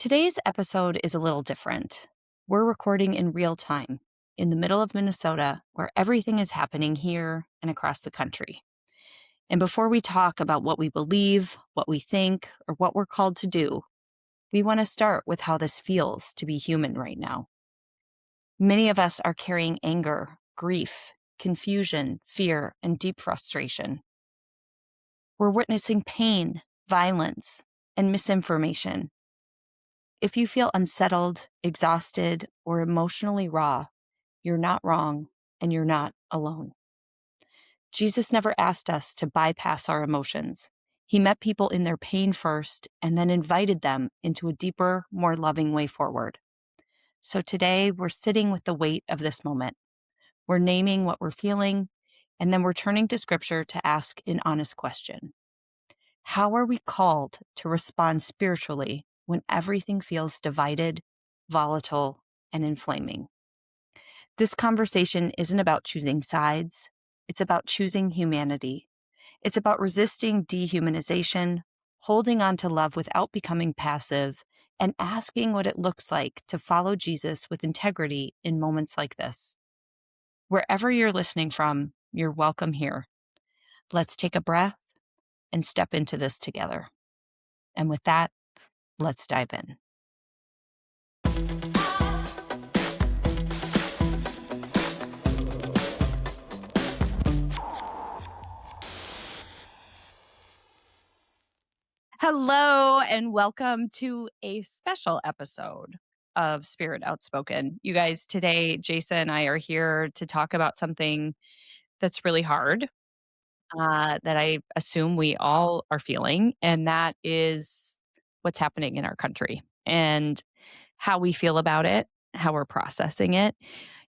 Today's episode is a little different. We're recording in real time in the middle of Minnesota, where everything is happening here and across the country. And before we talk about what we believe, what we think, or what we're called to do, we want to start with how this feels to be human right now. Many of us are carrying anger, grief, confusion, fear, and deep frustration. We're witnessing pain, violence, and misinformation. If you feel unsettled, exhausted, or emotionally raw, you're not wrong and you're not alone. Jesus never asked us to bypass our emotions. He met people in their pain first and then invited them into a deeper, more loving way forward. So today, we're sitting with the weight of this moment. We're naming what we're feeling, and then we're turning to Scripture to ask an honest question. How are we called to respond spiritually when everything feels divided, volatile, and inflaming? This conversation isn't about choosing sides. It's about choosing humanity. It's about resisting dehumanization, holding on to love without becoming passive, and asking what it looks like to follow Jesus with integrity in moments like this. Wherever you're listening from, you're welcome here. Let's take a breath and step into this together. And with that, let's dive in. Hello, and welcome to a special episode of Spirit Outspoken. You guys, today, Jason and I are here to talk about something that's really hard, that I assume we all are feeling, and that is what's happening in our country and how we feel about it, how we're processing it,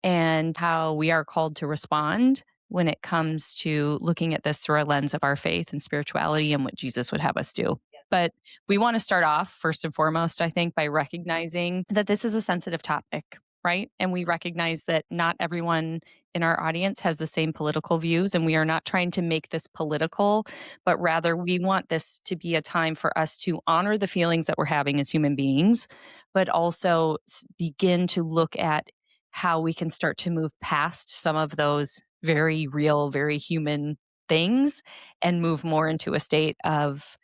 and how we are called to respond when it comes to looking at this through a lens of our faith and spirituality and what Jesus would have us do. But we want to start off, first and foremost, I think, by recognizing that this is a sensitive topic, right? And we recognize that not everyone in our audience has the same political views, and we are not trying to make this political, but rather we want this to be a time for us to honor the feelings that we're having as human beings, but also begin to look at how we can start to move past some of those very real, very human things and move more into a state of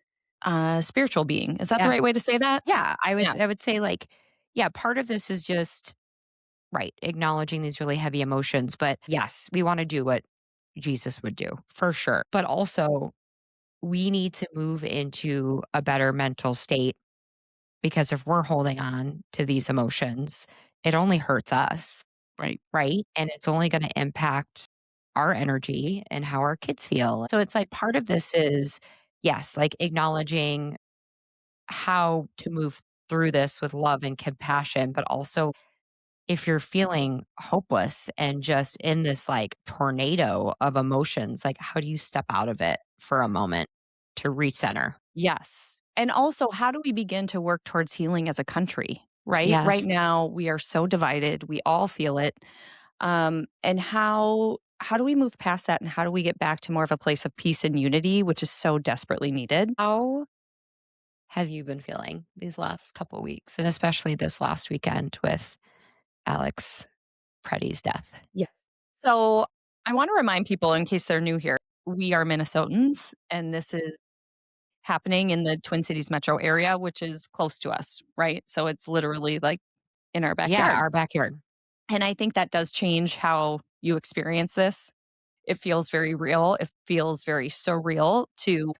spiritual being. Is that the Yeah. right way to say that? Yeah, I would Yeah. I would say, like, yeah, part of this is just right, acknowledging these really heavy emotions, but yes, we wanna do what Jesus would do, for sure. But also, we need to move into a better mental state because if we're holding on to these emotions, it only hurts us, Right. right? And it's only gonna impact our energy and how our kids feel. So it's like part of this is, yes, like acknowledging how to move through this with love and compassion, but also if you're feeling hopeless and just in this like tornado of emotions, like how do you step out of it for a moment to recenter? Yes. And also, how do we begin to work towards healing as a country? Right. Right Yes. now, we are so divided. We all feel it. And how do we move past that? And how do we get back to more of a place of peace and unity, which is so desperately needed? How have you been feeling these last couple weeks and especially this last weekend with Alex Preddy's death? Yes. So I want to remind people, in case they're new here, we are Minnesotans, and this is happening in the Twin Cities metro area, which is close to us, right? So it's literally like in our Yeah, backyard. our backyard. And I think that does change how you experience this. It feels very real. It feels very surreal to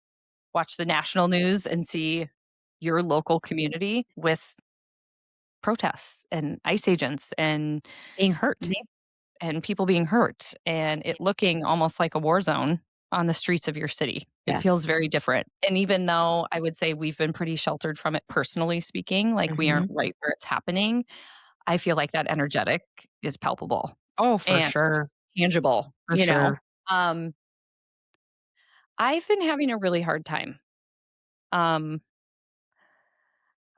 watch the national news and see your local community with protests and ICE agents and Being hurt. and people being hurt and it looking almost like a war zone on the streets of your city. It feels Yes. very different. And even though I would say we've been pretty sheltered from it personally speaking, like we aren't Mhm. right where it's happening, I feel like that energetic is palpable Oh, for and sure. tangible, For sure. Um, I've been having a really hard time. Um,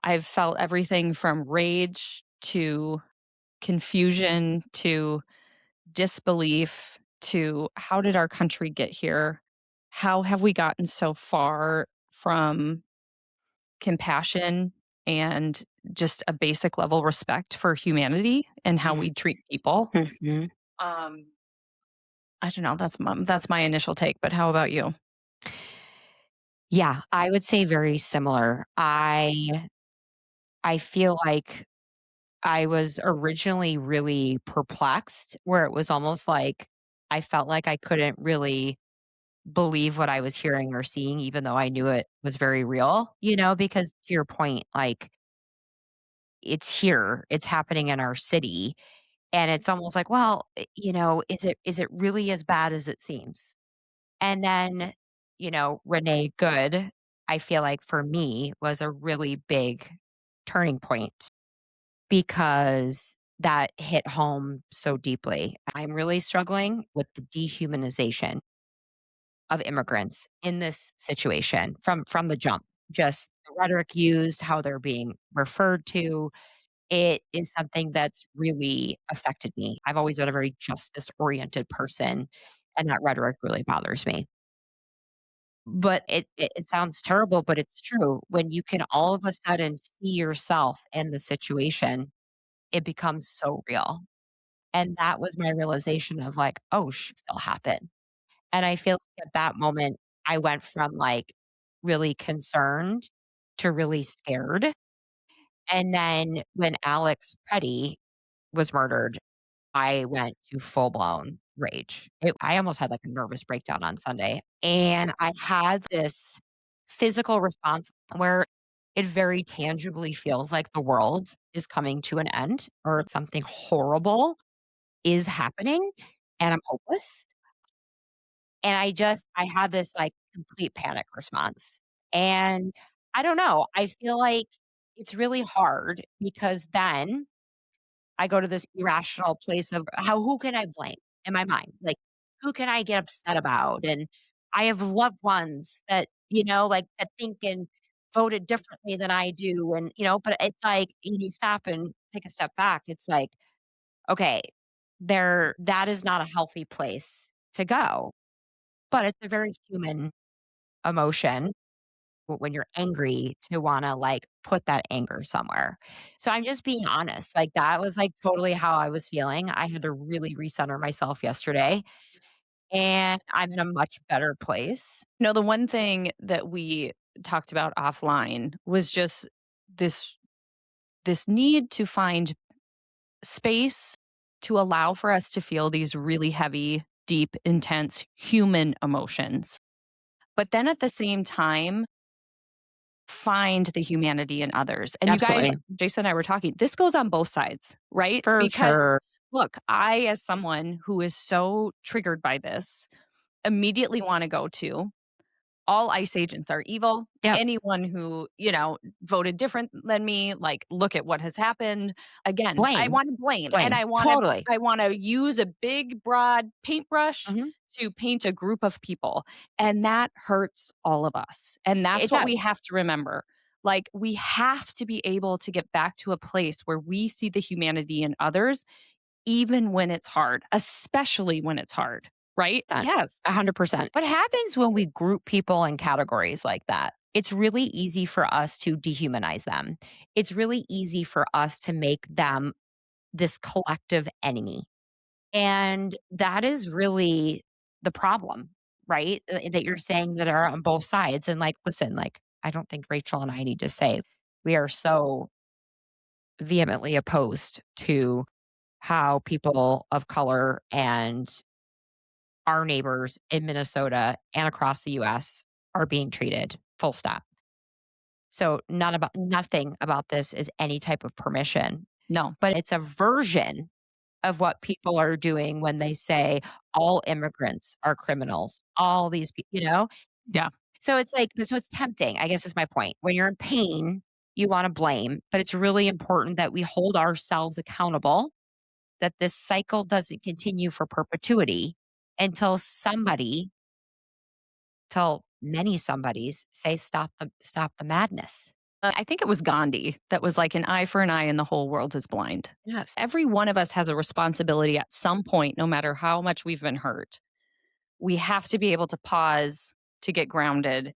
I've felt everything from rage to confusion to disbelief to how did our country get here? How have we gotten so far from compassion and just a basic level respect for humanity and how we treat people. Mhm. Um, I don't know. That's my initial take. But how about you? Yeah, I would say very similar. I feel like I was originally really perplexed, where it was almost like I felt like I couldn't really believe what I was hearing or seeing, even though I knew it was very real, because to your point, like it's here, it's happening in our city. And it's almost like, well, is it really as bad as it seems? And then, Renee Good, I feel like for me was a really big turning point because that hit home so deeply. I'm really struggling with the dehumanization of immigrants in this situation from the jump. Just the rhetoric used, how they're being referred to, it is something that's really affected me. I've always been a very justice-oriented person, and that rhetoric really bothers me. But it sounds terrible, but it's true. When you can all of a sudden see yourself in the situation, it becomes so real. And that was my realization of like, "Oh, still happen." And I feel like at that moment, I went from, like, really concerned to really scared. And then when Alex Petty was murdered, I went to full-blown rage. I almost had, like, a nervous breakdown on Sunday, and I had this physical response where it very tangibly feels like the world is coming to an end or something horrible is happening, and I'm hopeless. And I had this, like, complete panic response. And I don't know, I feel like it's really hard because then I go to this irrational place of who can I blame in my mind? Like, who can I get upset about? And I have loved ones that, like, that think and voted differently than I do. And, but it's like, you stop and take a step back. It's like, okay, that is not a healthy place to go. But it's a very human emotion when you're angry to wanna, like, put that anger somewhere. So I'm just being honest, like, that was, like, totally how I was feeling. I had to really recenter myself yesterday, and I'm in a much better place. No, the one thing that we talked about offline was just this this need to find space to allow for us to feel these really heavy, deep, intense human emotions. But then at the same time, find the humanity in others. And you guys, Absolutely. Jason and I were talking, this goes on both sides, right? For Because sure. look, I, as someone who is so triggered by this, immediately want to go to all ICE agents are evil. Yep. Anyone who, voted different than me, like, look at what has happened. Again, I Blame. want to blame and Blame. I want to Totally. I want to use a big broad paintbrush Mhm. to paint a group of people, and that hurts all of us. And that's It what we does. have to remember. Like, we have to be able to get back to a place where we see the humanity in others even when it's hard, especially when it's hard, right? That Yes. 100%. What happens when we group people in categories like that? It's really easy for us to dehumanize them. It's really easy for us to make them this collective enemy. And that is really the problem, right? That you're saying that are on both sides. And like, listen, like, I don't think Rachel and I need to say we are so vehemently opposed to how people of color and our neighbors in Minnesota and across the US are being treated, full stop. So nothing about this is any type of permission, No. but it's a version of what people are doing when they say all immigrants are criminals, all these people. Yeah. So it's like, so it's tempting, I guess is my point. When you're in pain, you want to blame, but it's really important that we hold ourselves accountable, that this cycle doesn't continue for perpetuity until till many somebodies say stop the madness. I think it was Gandhi that was like, an eye for an eye and the whole world is blind. Yes. Every one of us has a responsibility at some point, no matter how much we've been hurt. We have to be able to pause, to get grounded,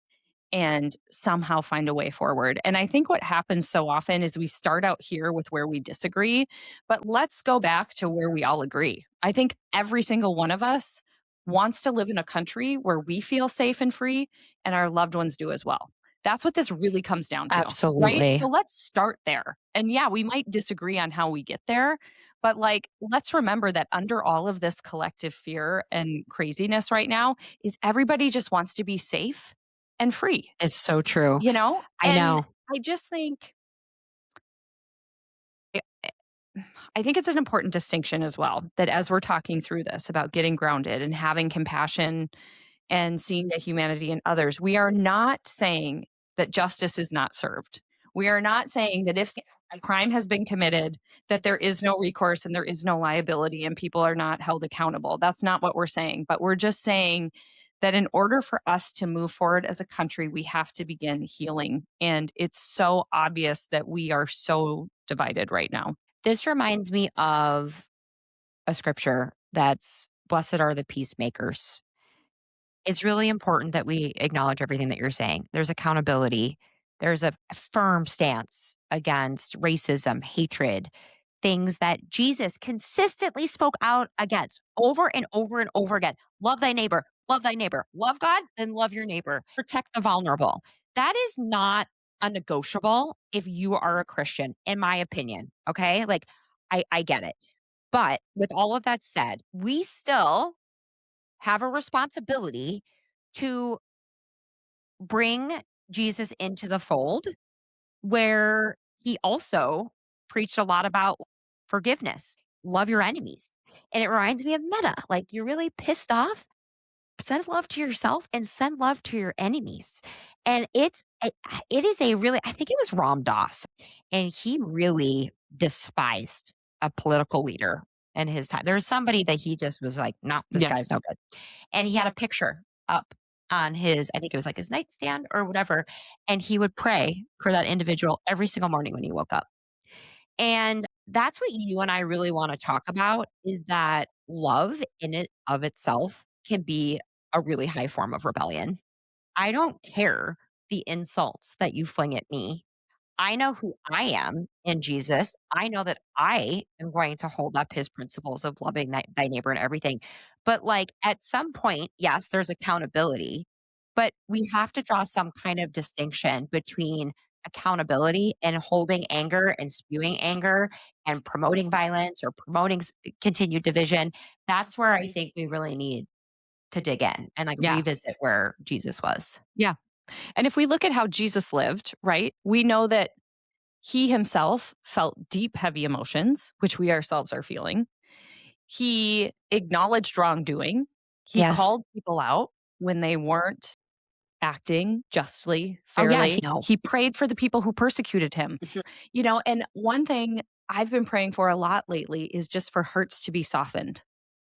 and somehow find a way forward. And I think what happens so often is we start out here with where we disagree, but let's go back to where we all agree. I think every single one of us wants to live in a country where we feel safe and free and our loved ones do as well. That's what this really comes down to, right? Absolutely. So let's start there. And yeah, we might disagree on how we get there, but like, let's remember that under all of this collective fear and craziness right now is everybody just wants to be safe and free, It's so true. you know? I And know. I just think eh, I think it's an important distinction as well that as we're talking through this about getting grounded and having compassion and seeing the humanity in others, we are not saying that justice is not served. We are not saying that if a crime has been committed, that there is no recourse and there is no liability and people are not held accountable. That's not what we're saying. But we're just saying that in order for us to move forward as a country, we have to begin healing. And it's so obvious that we are so divided right now. This reminds me of a scripture that's blessed are the peacemakers. It's really important that we acknowledge everything that you're saying. There's accountability. There's a firm stance against racism, hatred, things that Jesus consistently spoke out against over and over and over again. Love thy neighbor, love thy neighbor, love God, then love your neighbor, protect the vulnerable. That is not a negotiable if you are a Christian, in my opinion. Okay. Like, I get it. But with all of that said, we still have a responsibility to bring Jesus into the fold where he also preached a lot about forgiveness, love your enemies. And it reminds me of meta. Like you're really pissed off, send love to yourself and send love to your enemies. And it is a really I think it was Ram Dass and he really despised a political leader in his time. There was somebody that he just was like, no, this Yeah. guy's no good. And he had a picture up on his I think it was like his nightstand or whatever, and he would pray for that individual every single morning when he woke up. And that's what you and I really wanna talk about is that love in it of itself can be a really high form of rebellion. I don't care the insults that you fling at me. I know who I am in Jesus. I know that I am going to hold up his principles of loving thy neighbor and everything. But like at some point, yes, there's accountability, but we have to draw some kind of distinction between accountability and holding anger and spewing anger and promoting violence or promoting continued division. That's where I think we really need to dig in and like Yeah. revisit where Jesus was. Yeah. And if we look at how Jesus lived, right, we know that he himself felt deep, heavy emotions, which we ourselves are feeling. He acknowledged wrongdoing. He Yes. called people out when they weren't acting justly, Oh yeah. fairly. No. He prayed for the people who persecuted him. And one thing I've been praying for a lot lately is just for hurts to be softened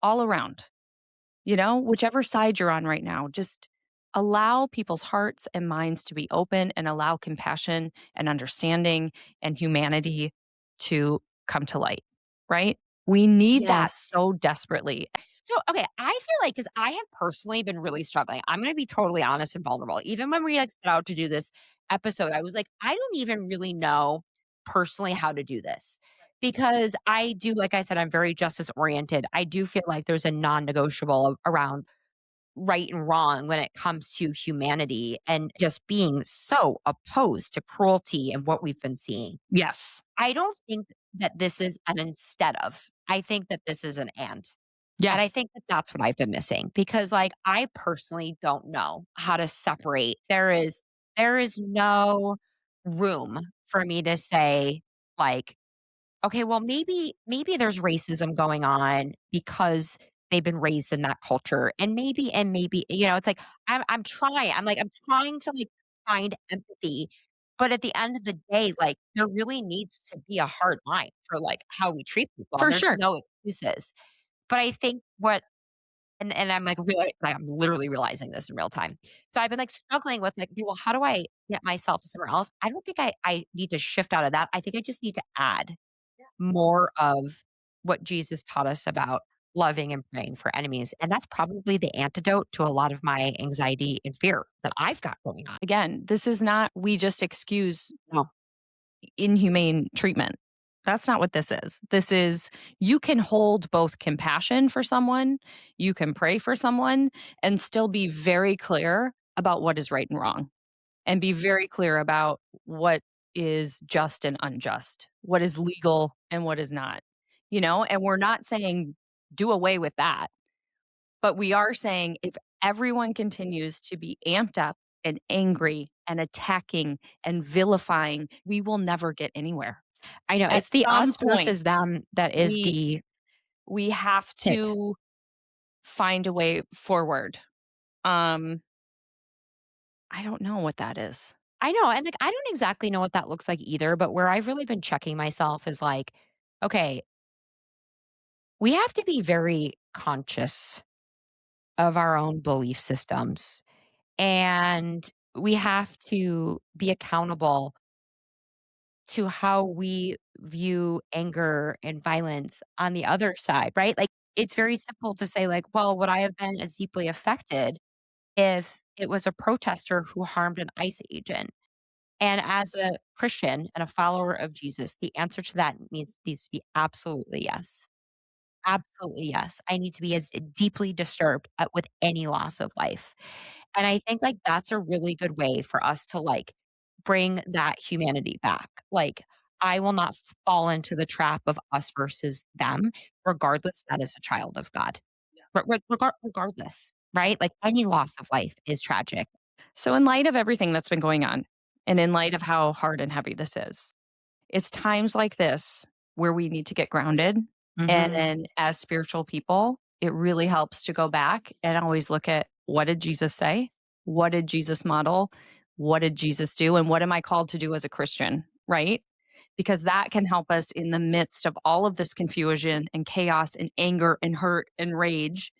all around. Whichever side you're on right now, just allow people's hearts and minds to be open and allow compassion and understanding and humanity to come to light, right? We need that Yes. so desperately. So, okay, I feel like because I have personally been really struggling. I'm going to be totally honest and vulnerable. Even when we like set out to do this episode, I was like, I don't even really know personally how to do this because I do, like I said, I'm very justice oriented. I do feel like there's a non-negotiable around right and wrong when it comes to humanity and just being so opposed to cruelty and what we've been seeing. Yes. I don't think that this is an instead of. I think that this is an and I Yes. think that that's what I've been missing because, like, I personally don't know how to separate. There is no room for me to say, like, okay, well, maybe there's racism going on because they've been raised in that culture, and maybe it's like I'm trying. I'm trying to like find empathy, but at the end of the day, like there really needs to be a hard line for like how we treat people, and For there's sure. no excuses. But I think what and I'm like really like I'm literally realizing this in real time. So I've been like struggling with like, okay, well, how do I get myself somewhere else? I don't think I need to shift out of that. I think I just need to add more of what Jesus taught us about loving and praying for enemies. And that's probably the antidote to a lot of my anxiety and fear that I've got going on. Again, this is not we just excuse No. inhumane treatment. That's not what this is. This is you can hold both compassion for someone, you can pray for someone, and still be very clear about what is right and wrong, and be very clear about what is just and unjust, what is legal and what is not, And we're not saying do away with that, but we are saying if everyone continues to be amped up and angry and attacking and vilifying, we will never get anywhere. I know At it's the some us point, versus them that is we the we have hit. to find a way forward. Um, I don't know what that is. I know. And like, I don't exactly know what that looks like either. But where I've really been checking myself is like, okay, we have to be very conscious of our own belief systems. And we have to be accountable to how we view anger and violence on the other side, right? Like, it's very simple to say, like, well, would I have been as deeply affected if it was a protester who harmed an ICE agent? And as a Christian and a follower of Jesus, the answer to that needs to be absolutely yes. Absolutely, yes. I need to be as deeply disturbed with any loss of life. And I think, like, that's a really good way for us to, like, bring that humanity back. Like, I will not fall into the trap of us versus them, regardless that is a child of God. Regardless, right? Like, any loss of life is tragic. So, in light of everything that's been going on, and in light of how hard and heavy this is, it's times like this where we need to get grounded. And Mhm. then, as spiritual people, it really helps to go back and always look at what did Jesus say? What did Jesus model? What did Jesus do? And what am I called to do as a Christian? Right? Because that can help us in the midst of all of this confusion and chaos and anger and hurt and rage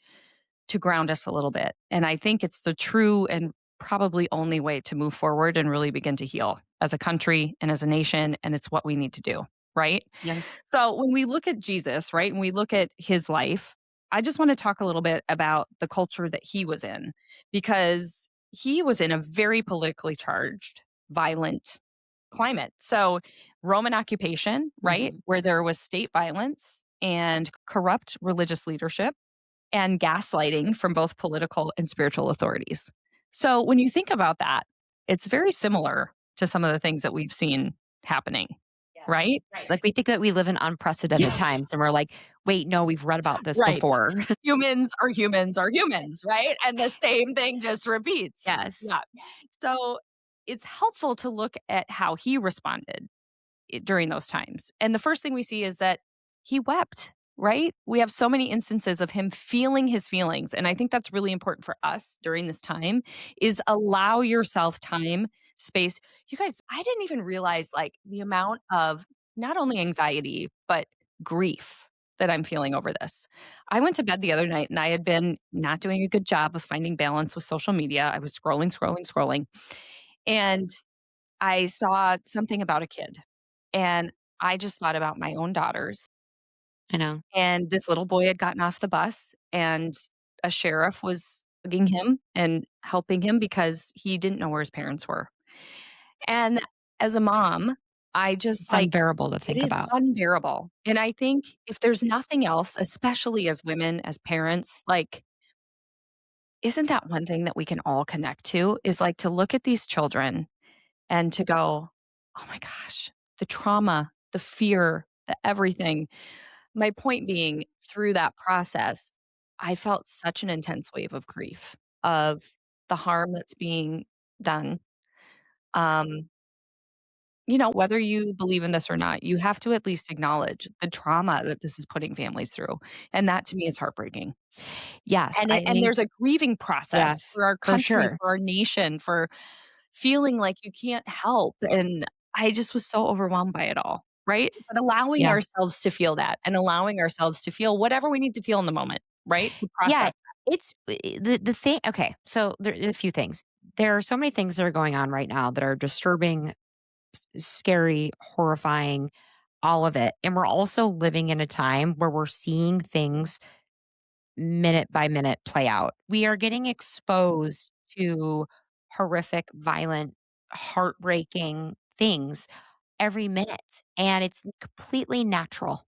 to ground us a little bit. And I think it's the true and probably only way to move forward and really begin to heal as a country and as a nation. And it's what we need to do. Right. Yes. So when we look at Jesus, right, and we look at his life, I just want to talk a little bit about the culture that he was in because he was in a very politically charged, violent climate. So, Roman occupation, right, Mhm. where there was state violence and corrupt religious leadership and gaslighting from both political and spiritual authorities. So when you think about that, it's very similar to some of the things that we've seen happening, Yes. right? Right. Like, we think that we live in unprecedented times, and we're like, "Wait, no, we've read about this Right. before." Humans are humans are humans, right? And the same thing just repeats. Yes. Yeah. So it's helpful to look at how he responded during those times. And the first thing we see is that he wept, right? We have so many instances of him feeling his feelings. And I think that's really important for us during this time is allow yourself time, space. You guys, I didn't even realize like the amount of not only anxiety, but grief that I'm feeling over this. I went to bed the other night and I had been not doing a good job of finding balance with social media. I was scrolling, scrolling, scrolling. And I saw something about a kid and I just thought about my own daughters. I know. And this little boy had gotten off the bus, and a sheriff was hugging him and helping him because he didn't know where his parents were. And as a mom, I It's just like, unbearable to it think is about. unbearable. And I think if there's nothing else, especially as women, as parents, like, isn't that one thing that we can all connect to is like to look at these children and to go, oh my gosh, the trauma, the fear, the everything. My point being, through that process, I felt such an intense wave of grief of the harm that's being done. Um, whether you believe in this or not, you have to at least acknowledge the trauma that this is putting families through. And that to me is heartbreaking. Yes, And I think there's a grieving process yes, for our for country, sure. for our nation, for feeling like you can't help, and I just was so overwhelmed by it all, right? But allowing Yeah. ourselves to feel that and allowing ourselves to feel whatever we need to feel in the moment, right? To Yeah, process. it's the thing okay, so there are a few things. There are so many things that are going on right now that are disturbing, scary, horrifying, all of it, and we're also living in a time where we're seeing things minute by minute play out. We are getting exposed to horrific, violent, heartbreaking things every minute. And it's completely natural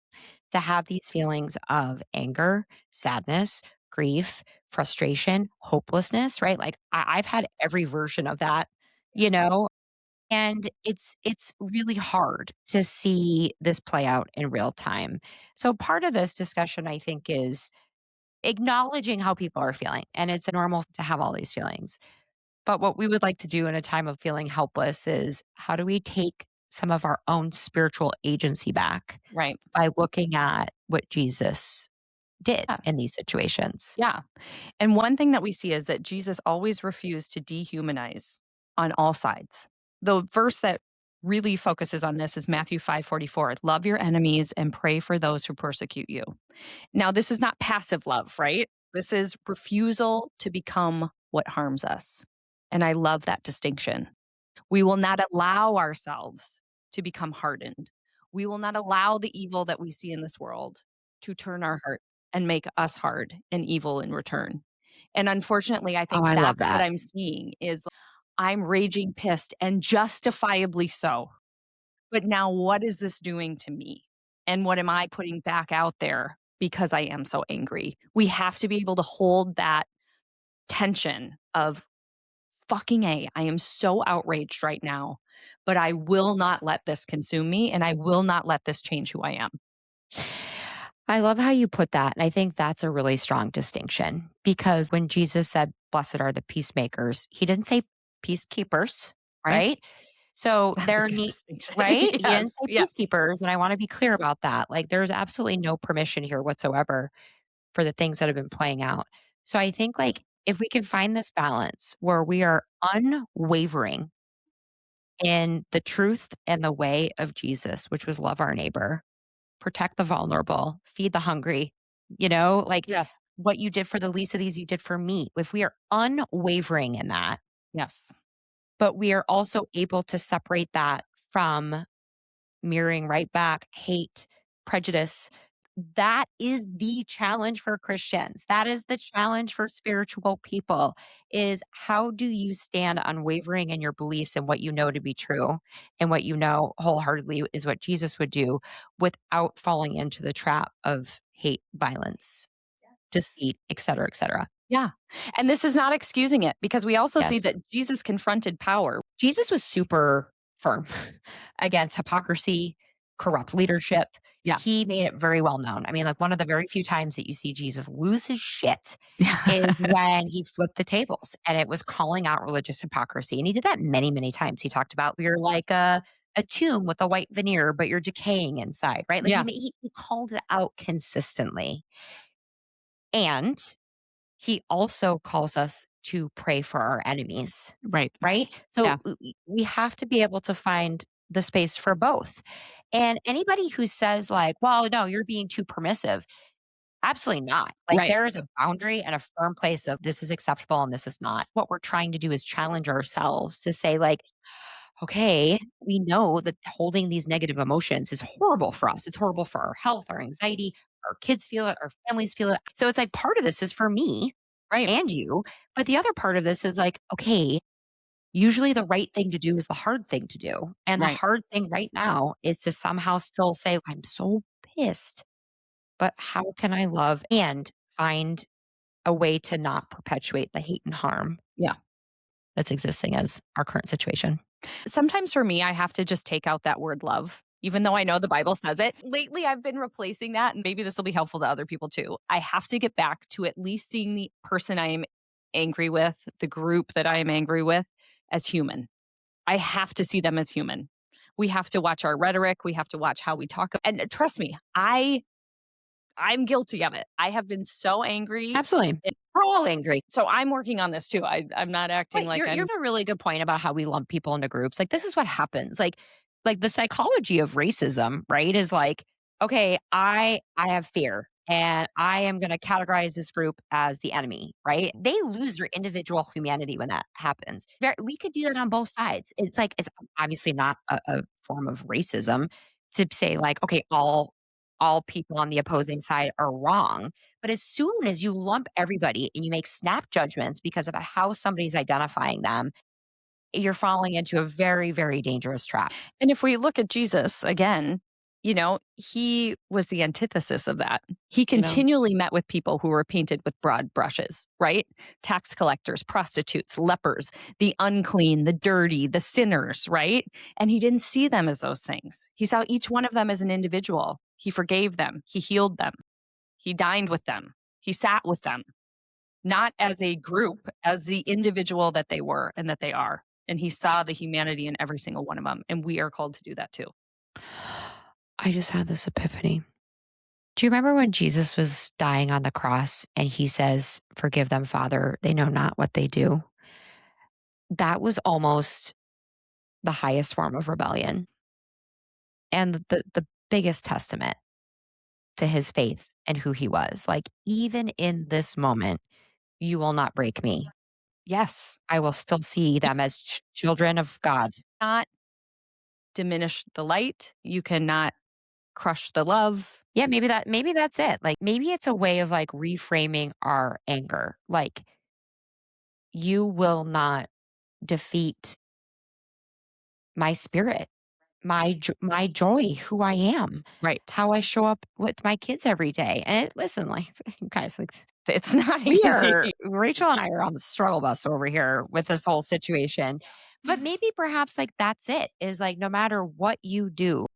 to have these feelings of anger, sadness, grief, frustration, hopelessness, right? Like I've had every version of that, you know, and it's really hard to see this play out in real time. So part of this discussion, I think, is acknowledging how people are feeling. And it's normal to have all these feelings. But what we would like to do in a time of feeling helpless is how do we take some of our own spiritual agency back Right. by looking at what Jesus did Yeah. in these situations? Yeah. And one thing that we see is that Jesus always refused to dehumanize on all sides. The verse that really focuses on this is Matthew 5:44. Love your enemies and pray for those who persecute you. Now, this is not passive love, right? This is refusal to become what harms us. And I love that distinction. We will not allow ourselves to become hardened. We will not allow the evil that we see in this world to turn our heart and make us hard and evil in return. And unfortunately, I Oh, think I love that's what that. I'm seeing is I'm raging pissed and justifiably so. But now what is this doing to me? And what am I putting back out there because I am so angry? We have to be able to hold that tension of fucking A, I am so outraged right now, but I will not let this consume me and I will not let this change who I am. I love how you put that. And I think that's a really strong distinction because when Jesus said, Blessed are the peacemakers, he didn't say peacekeepers, Right? right? So That's a there good need distinction. right? He didn't Yes. say Yeah. peacekeepers. And I want to be clear about that. Like there's absolutely no permission here whatsoever for the things that have been playing out. So I think like if we can find this balance where we are unwavering in the truth and the way of Jesus, which was love our neighbor, protect the vulnerable, feed the hungry, like Yes. what you did for the least of these, you did for me. If we are unwavering in that, Yes. but we are also able to separate that from mirroring right back hate, prejudice. That is the challenge for Christians. That is the challenge for spiritual people is how do you stand unwavering in your beliefs and what you know to be true and what you know wholeheartedly is what Jesus would do without falling into the trap of hate, violence, deceit, et cetera, et cetera. Yeah. And this is not excusing it because we also see Yes. that Jesus confronted power. Jesus was super firm against hypocrisy, corrupt leadership. Yeah. He made it very well known. I mean, like one of the very few times that you see Jesus lose his shit is Yeah. when he flipped the tables and it was calling out religious hypocrisy. And he did that many, many times. He talked about you're like a tomb with a white veneer, but you're decaying inside, right? Like Yeah. he called it out consistently. And he also calls us to pray for our enemies, Right. right? So Yeah. we have to be able to find the space for both. And anybody who says, like, well, no, you're being too permissive, absolutely not. Like, Right. there is a boundary and a firm place of this is acceptable and this is not. What we're trying to do is challenge ourselves to say, like, okay, we know that holding these negative emotions is horrible for us. It's horrible for our health, our anxiety, our kids feel it, our families feel it. So it's like part of this is for me Right. and you. But the other part of this is like, okay, usually the right thing to do is the hard thing to do. And the Right. hard thing right now is to somehow still say, I'm so pissed, but how can I love and find a way to not perpetuate the hate and harm Yeah. that's existing as our current situation? Sometimes for me, I have to just take out that word love, even though I know the Bible says it. Lately, I've been replacing that, and maybe this will be helpful to other people too. I have to get back to at least seeing the person I am angry with, the group that I am angry with, as human. I have to see them as human. We have to watch our rhetoric. We have to watch how we talk. And trust me, I'm guilty of it. I have been so angry. Absolutely. We're all angry. So I'm working on this too. I'm not acting But like you're I'm a really good point about how we lump people into groups. Like this is what happens. Like the psychology of racism, right? Is like, okay, I have fear and I am going to categorize this group as the enemy, right? They lose their individual humanity when that happens. We could do that on both sides. It's like it's obviously not a form of racism to say like, okay, all all people on the opposing side are wrong. But as soon as you lump everybody and you make snap judgments because of how somebody's identifying them, you're falling into a very, very dangerous trap. And if we look at Jesus again, he was the antithesis of that. He You know? continually met with people who were painted with broad brushes, right? Tax collectors, prostitutes, lepers, the unclean, the dirty, the sinners, right? And he didn't see them as those things. He saw each one of them as an individual. He forgave them, he healed them, he dined with them, he sat with them, not as a group, as the individual that they were and that they are. And he saw the humanity in every single one of them. And we are called to do that too. I just had this epiphany. Do you remember when Jesus was dying on the cross and he says, "Forgive them, Father, they know not what they do"? That was almost the highest form of rebellion and the biggest testament to his faith and who he was. Like, even in this moment, you will not break me. Yes. I will still see them as children of God. Not diminish the light. You cannot crush the love. Yeah, maybe that's it. Like, maybe it's a way of like reframing our anger. Like, you will not defeat my spirit, my joy, who I am, Right. how I show up with my kids every day. And listen, like, guys, like, It's not we easy. are Rachel and I are on the struggle bus over here with this whole situation. But maybe perhaps like that's it, is like no matter what you do,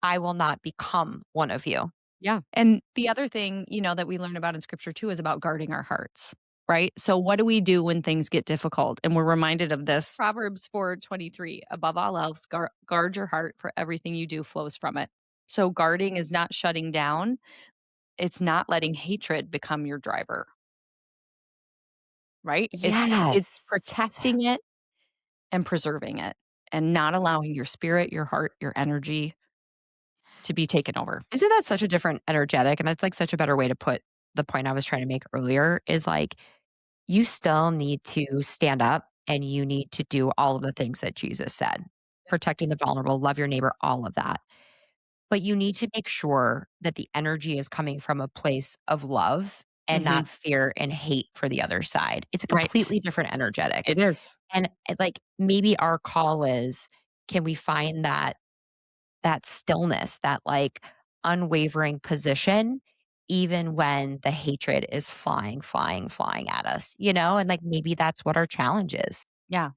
I will not become one of you. Yeah. And the other thing, that we learn about in scripture too is about guarding our hearts, right? So what do we do when things get difficult? And we're reminded of this Proverbs 4:23, above all else, guard your heart, for everything you do flows from it. So guarding is not shutting down. It's not letting hatred become your driver, right? It's Yes. protecting it and preserving it and not allowing your spirit, your heart, your energy to be taken over. Isn't that such a different energetic? And that's like such a better way to put the point I was trying to make earlier is like you still need to stand up and you need to do all of the things that Jesus said, protecting the vulnerable, love your neighbor, all of that. But you need to make sure that the energy is coming from a place of love and Mhm. not fear and hate for the other side. It's a Right. completely different energetic. It is. And like maybe our call is, can we find that stillness, that like unwavering position, even when the hatred is flying, flying, flying at us, you know? And like maybe that's what our challenge is. Yeah.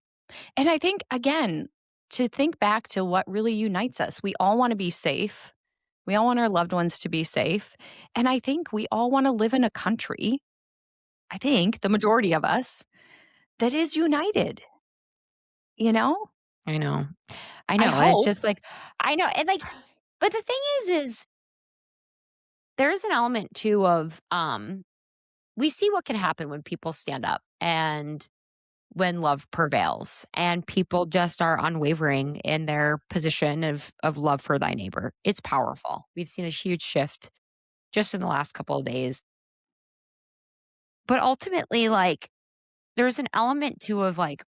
And I think, again, to think back to what really unites us, we all want to be safe. We all want our loved ones to be safe. And I think we all want to live in a country, I think the majority of us, that is united, you know? I know. I I know. And it's hope. just like, I know. And like, but the thing is there's an element too of, we see what can happen when people stand up and when love prevails and people just are unwavering in their position of love for thy neighbor. It's powerful. We've seen a huge shift just in the last couple of days. But ultimately, like, there's an element too of like,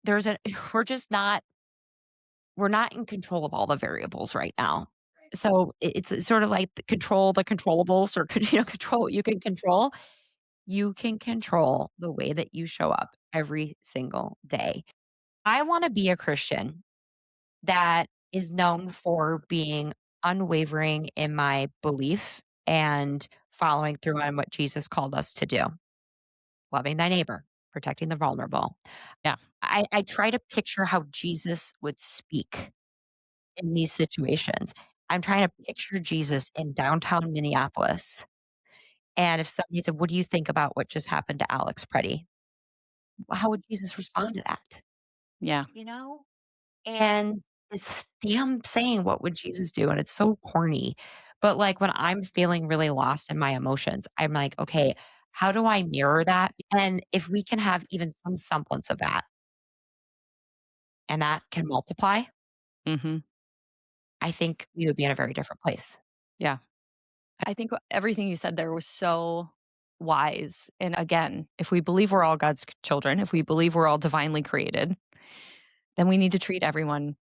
there's a, we're just not, we're not in control of all the variables right now. So it's sort of like control the controllables or, control what you can control. You can control the way that you show up every single day. I want to be a Christian that is known for being unwavering in my belief and following through on what Jesus called us to do, loving thy neighbor, protecting the vulnerable. Yeah. I try to picture how Jesus would speak in these situations. I'm trying to picture Jesus in downtown Minneapolis. And if somebody said, "What do you think about what just happened to Alex Preddy?" How would Jesus respond to that? Yeah. You know? And it's damn saying what would Jesus do? And it's so corny. But like when I'm feeling really lost in my emotions, I'm like, okay, how do I mirror that? And if we can have even some semblance of that and that can multiply, Mhm. I think we would be in a very different place. Yeah. I think everything you said there was so wise. And again, if we believe we're all God's children, if we believe we're all divinely created, then we need to treat everyone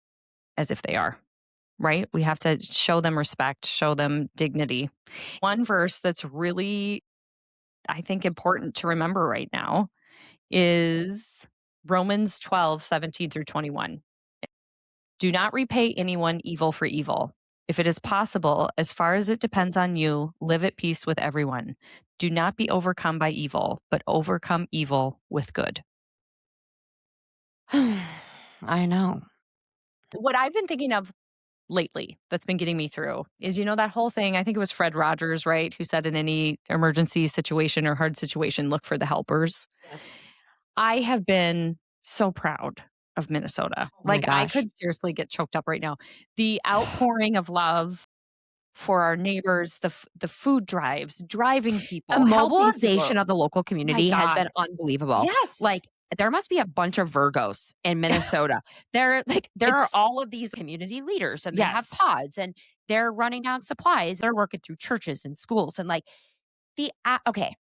as if they are. right? We have to show them respect, show them dignity. One verse that's really, I think, important to remember right now is Romans 12:17 through 21. Do not repay anyone evil for evil. If it is possible, as far as it depends on you, live at peace with everyone. Do not be overcome by evil, but overcome evil with good. I know. What I've been thinking of lately that's been getting me through is, that whole thing. I think it was Fred Rogers, right? Who said, in any emergency situation or hard situation, look for the helpers. Yes. I have been so proud of Minnesota. Oh my Like, I gosh. could seriously get choked up right now. The outpouring of love for our neighbors, the food drives, driving The people, helping mobilization people. of the local My community has been God. unbelievable. Yes. Like, there must be a bunch of Virgos in Minnesota. There are It's all of these community leaders, and they have yes. pods, and they're running down supplies. They're working through churches and schools, and like okay,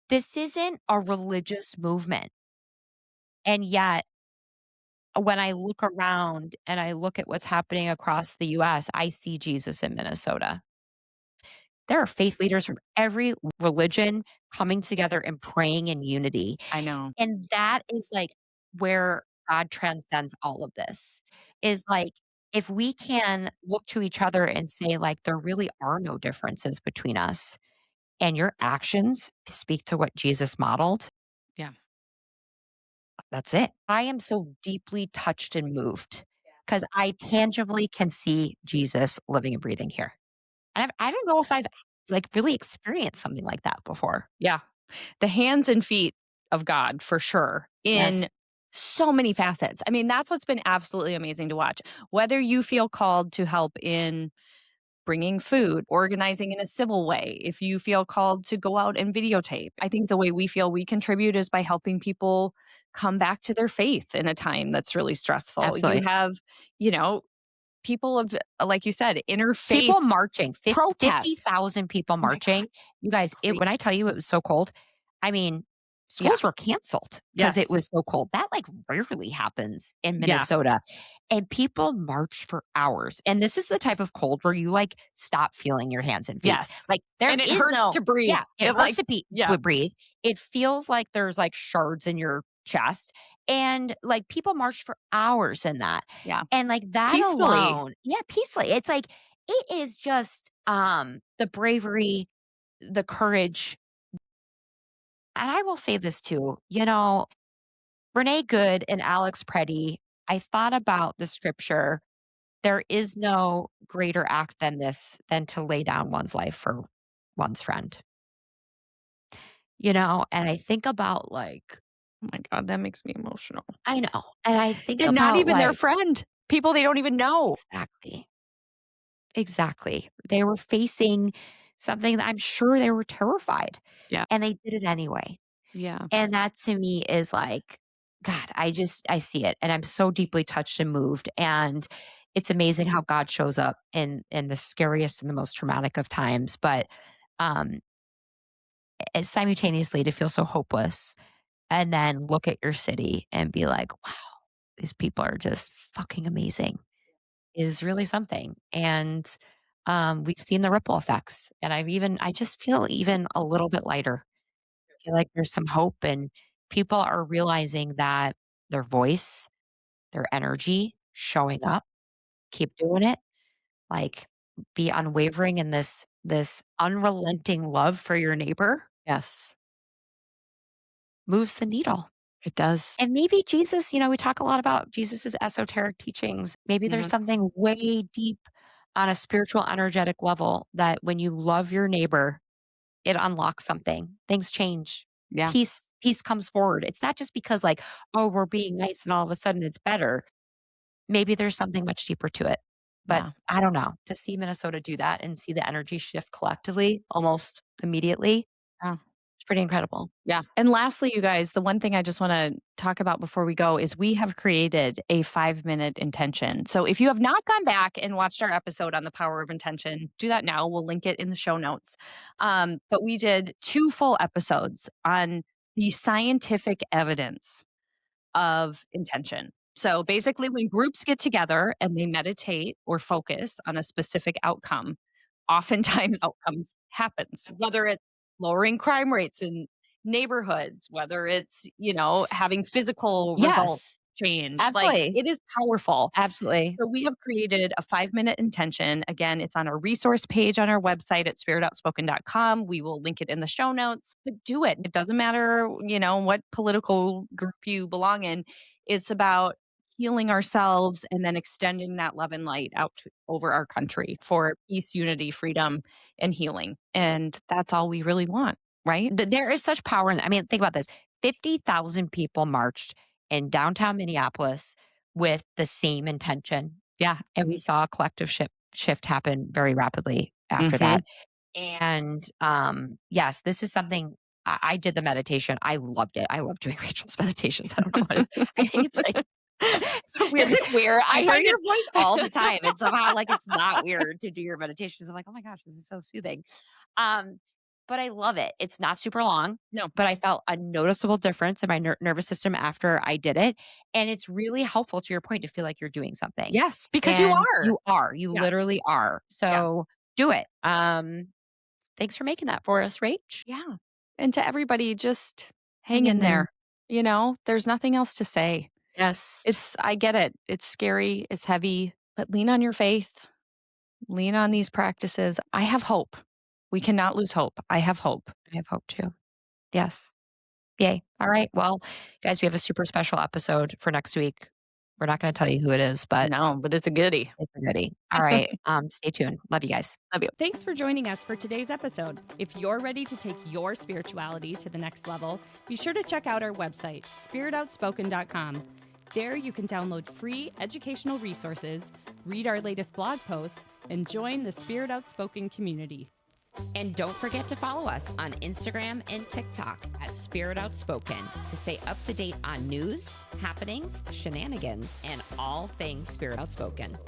this isn't a religious movement, and yet when I look around and I look at what's happening across the US, I see Jesus in Minnesota. There are faith leaders from every religion coming together and praying in unity. I know. And that is like where God transcends all of this. Is like if we can look to each other and say, like, there really are no differences between us, and your actions speak to what Jesus modeled, Yeah. that's it. I am so deeply touched and moved because I tangibly can see Jesus living and breathing here. And I don't know if I've like really experienced something like that before. Yeah. The hands and feet of God, for sure, Yes. in so many facets. I mean, that's what's been absolutely amazing to watch. Whether you feel called to help in bringing food, organizing in a civil way, if you feel called to go out and videotape. I think the way we feel we contribute is by helping people come back to their faith in a time that's really stressful. You Absolutely. have, you know, people of, like you said, People interfaith marching, protest. 50,000 people Oh my God. marching. You It's guys, crazy. when I tell you it was so cold, I mean, Yeah. schools were canceled because it Yes. was so cold. That like rarely happens in Yeah. Minnesota. And people march for hours. And this is the type of cold where you like stop feeling your hands and feet. Yes. Like there And it is hurts no, to breathe. yeah, it It hurts like, to yeah. breathe. It feels like there's like shards in your chest. And like people march for hours in that. Yeah. And like that Peacefully. alone, yeah, peacefully. It's like it is just, the bravery, the courage, and I will say this too, Renee Good and Alex Preddy, I thought about the scripture, "There is no greater act than this, than to lay down one's life for one's friend." And I think about, like Oh my God, that makes me emotional. I know, and I think And not about, even their like friend, people they don't even know. exactly, exactly. They were facing something that I'm sure they were terrified, Yeah. and they did it anyway. Yeah. And that to me is like, God, I see it and I'm so deeply touched and moved. And it's amazing how God shows up in the scariest and the most traumatic of times. But um simultaneously to feel so hopeless and then look at your city and be like, wow, these people are just fucking amazing is really something. And we've seen the ripple effects. And I just feel even a little bit lighter. I feel like there's some hope and people are realizing that their voice, their energy showing up, keep doing it, like be unwavering in this unrelenting love for your neighbor Yes, moves the needle. it does. And maybe Jesus, we talk a lot about Jesus's esoteric teachings. Maybe there's Mhm. something way deep on a spiritual energetic level that when you love your neighbor, it unlocks something. Things change. Yeah, Peace comes forward. It's not just because like, oh, we're being nice and all of a sudden it's better. Maybe there's something much deeper to it. But yeah, I don't know. To see Minnesota do that and see the energy shift collectively almost immediately, yeah, it's pretty incredible. yeah. And lastly, you guys, the one thing I just wanna talk about before we go is we have created a 5-minute intention. So if you have not gone back and watched our episode on the power of intention, do that now. We'll link it in the show notes. But we did 2 full episodes on the scientific evidence of intention. So basically, when groups get together and they meditate or focus on a specific outcome, oftentimes outcomes happens, whether it's lowering crime rates in neighborhoods, whether it's, having physical results Yes, change, like absolutely. it is powerful. Absolutely. So we have created a 5-minute intention. Again, it's on our resource page on our website at spiritoutspoken.com. We will link it in the show notes. But do it. It doesn't matter, what political group you belong in. It's about healing ourselves and then extending that love and light out over our country for peace, unity, freedom, and healing. And that's all we really want, right? There is such power in, I mean, think about this. 50,000 people marched in downtown Minneapolis with the same intention. Yeah. And we saw a collective shift happen very rapidly after Hmm. that. And yes, this is something I did the meditation. I loved it. I love doing Rachel's meditations. I don't know what it's, I think it's like so Is weird. it weird? I I hear find your voice all the it. time. And somehow like it's not weird to do your meditations. I'm like, oh my gosh, this is so soothing. Um, but I love it. It's not super long, No. but I felt a noticeable difference in my nervous system after I did it. And it's really helpful to your point to feel like you're doing something. Yes, because you And are. you Yes. literally are. Yeah. So do it. Thanks for making that for us, Rach. Yeah. And to everybody, just Hang hang in in there. there. There's nothing else to say. Yes. I get it. It's scary, it's heavy, but lean on your faith, lean on these practices. I have hope. We cannot lose hope. I have hope. I have hope too. Yes. Yay. All right. Well, guys, we have a super special episode for next week. We're not going to tell you who it is, but No, but it's a goodie. it's a goodie. All right. Stay tuned. Love you guys. Love you. Thanks for joining us for today's episode. If you're ready to take your spirituality to the next level, be sure to check out our website, spiritoutspoken.com. There you can download free educational resources, read our latest blog posts, and join the Spirit Outspoken community. And don't forget to follow us on Instagram and TikTok at Spirit Outspoken to stay up to date on news, happenings, shenanigans, and all things Spirit Outspoken.